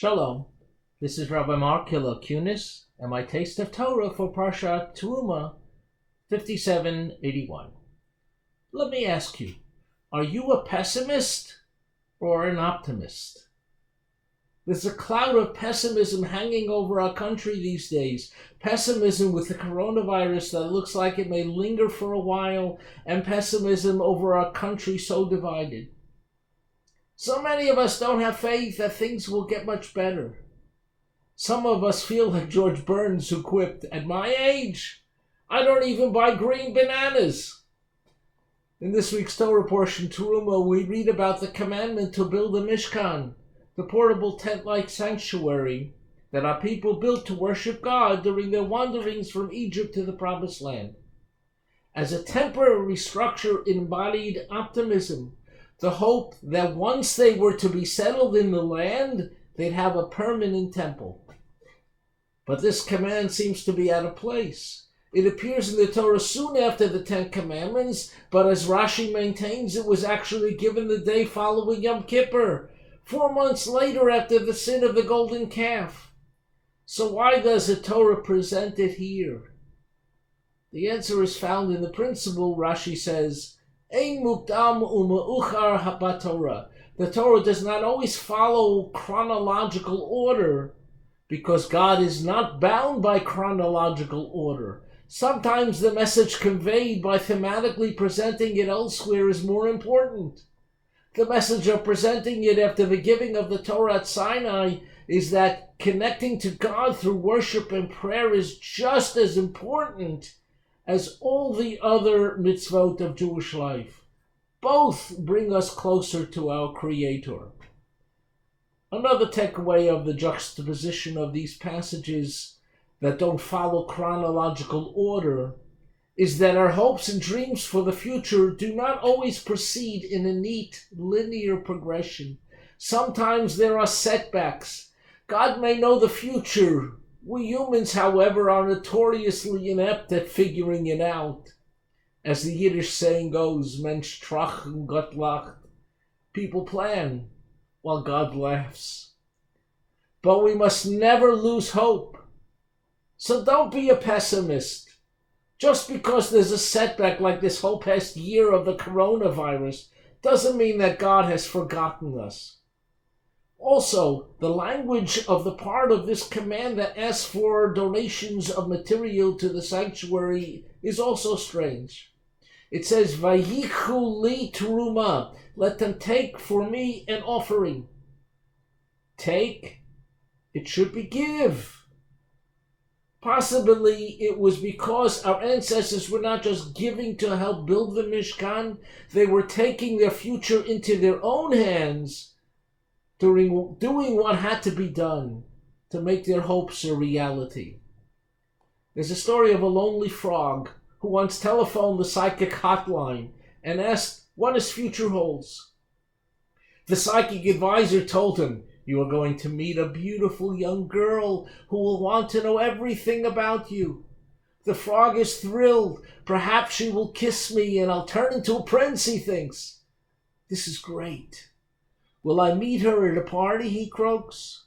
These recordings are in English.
Shalom, this is Rabbi Mark Kunis and my taste of Torah for Parshat Teruma 5781. Let me ask you, are you a pessimist or an optimist? There's a cloud of pessimism hanging over our country these days. Pessimism with the coronavirus that looks like it may linger for a while, and pessimism over our country so divided. So many of us don't have faith that things will get much better. Some of us feel like George Burns, who quipped, "At my age, I don't even buy green bananas." In this week's Torah portion, Teruma, we read about the commandment to build a Mishkan, the portable tent-like sanctuary that our people built to worship God during their wanderings from Egypt to the Promised Land. As a temporary structure, it embodied optimism, the hope that once they were to be settled in the land, they'd have a permanent temple. But this command seems to be out of place. It appears in the Torah soon after the Ten Commandments, but as Rashi maintains, it was actually given the day following Yom Kippur, 4 months later after the sin of the golden calf. So why does the Torah present it here? The answer is found in the principle. Rashi says, Ein mukdam umeuchar habatorah. The Torah does not always follow chronological order because God is not bound by chronological order. Sometimes the message conveyed by thematically presenting it elsewhere is more important. The message of presenting it after the giving of the Torah at Sinai is that connecting to God through worship and prayer is just as important as all the other mitzvot of Jewish life. Both bring us closer to our Creator. Another takeaway of the juxtaposition of these passages that don't follow chronological order is that our hopes and dreams for the future do not always proceed in a neat, linear progression. Sometimes there are setbacks. God may know the future. We humans, however, are notoriously inept at figuring it out. As the Yiddish saying goes, Mensch tracht, Gott lacht. People plan while God laughs. But we must never lose hope. So don't be a pessimist. Just because there's a setback like this whole past year of the coronavirus doesn't mean that God has forgotten us. Also, the language of the part of this command that asks for donations of material to the sanctuary is also strange. It says, Vayichu li teruma, let them take for me an offering. Take? It should be give. Possibly it was because our ancestors were not just giving to help build the Mishkan, they were taking their future into their own hands, doing what had to be done to make their hopes a reality. There's a story of a lonely frog who once telephoned the psychic hotline and asked what his future holds. The psychic advisor told him, "You are going to meet a beautiful young girl who will want to know everything about you." The frog is thrilled. Perhaps she will kiss me and I'll turn into a prince, he thinks. This is great. Will I meet her at a party, he croaks.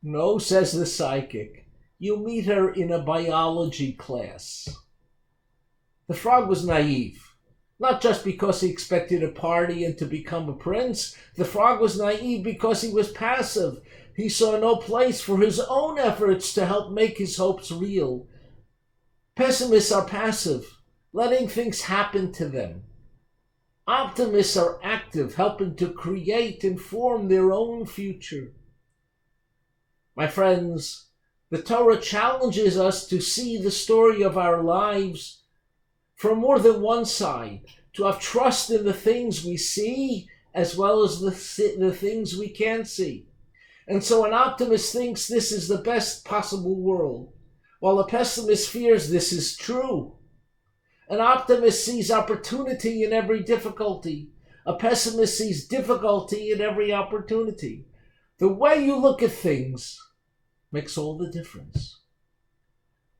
No, says the psychic. You'll meet her in a biology class. The frog was naive. Not just because he expected a party and to become a prince. The frog was naive because he was passive. He saw no place for his own efforts to help make his hopes real. Pessimists are passive, letting things happen to them. Optimists are active, helping to create and form their own future. My friends, the Torah challenges us to see the story of our lives from more than one side, to have trust in the things we see as well as the things we can't see. And so an optimist thinks this is the best possible world, while a pessimist fears this is true. An optimist sees opportunity in every difficulty. A pessimist sees difficulty in every opportunity. The way you look at things makes all the difference.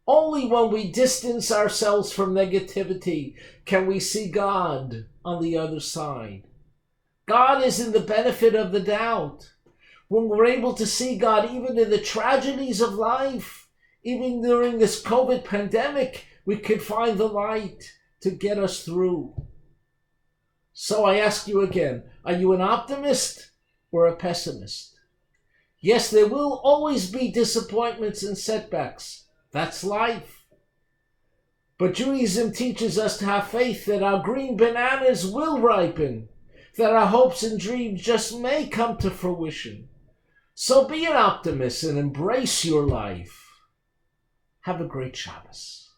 Only when we distance ourselves from negativity can we see God on the other side. God is in the benefit of the doubt. when we're able to see God even in the tragedies of life, even during this COVID pandemic, we can find the light to get us through. So I ask you again, are you an optimist or a pessimist? Yes, there will always be disappointments and setbacks. That's life. But Judaism teaches us to have faith that our green bananas will ripen, that our hopes and dreams just may come to fruition. So be an optimist and embrace your life. Have a great Shabbos.